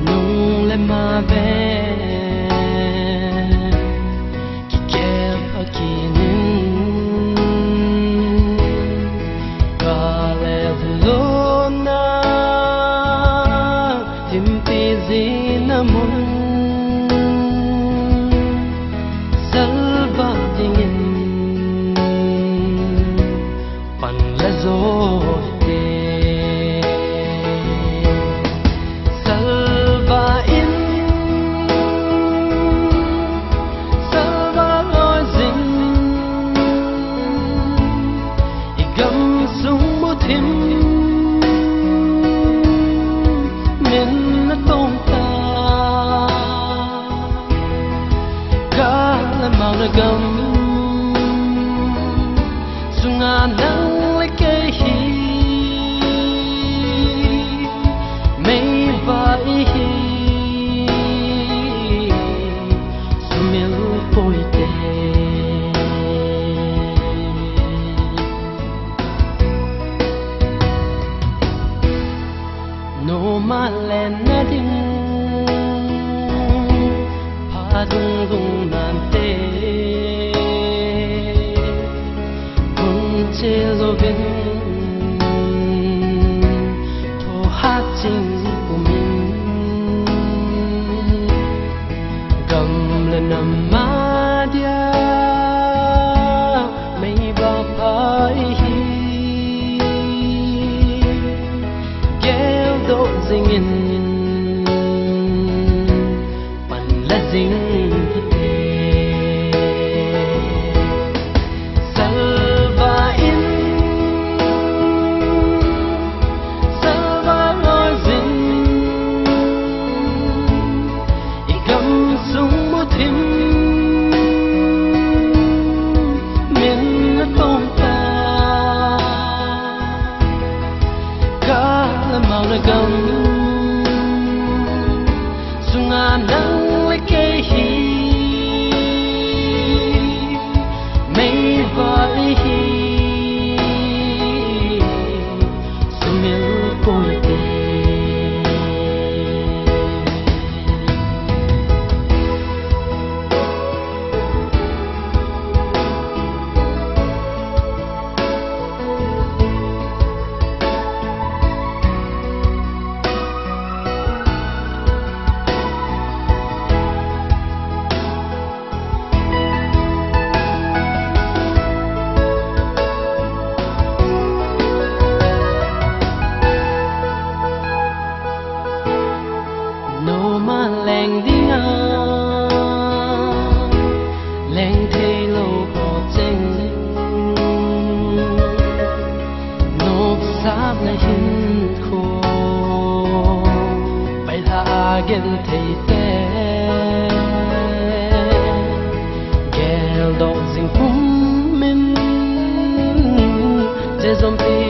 nung le ma ve ki ke pakinin ka le lo na tim pi zinamun salva dingin pan la zo gam sunga nang le ke hi mei ba hi sumil poite no ma le na ding pa dung dung nan te lo vin to hát chính của mình gầm lên nằm má dia mấy ba phải kéo độ dinh in bạn là dinh gam sunga nang le ke hi mei vai hi sumil poite leng ding a leng thei lo ko cheng nop sap na hin kho pai la gen thei te gel do sing pum min je zom pi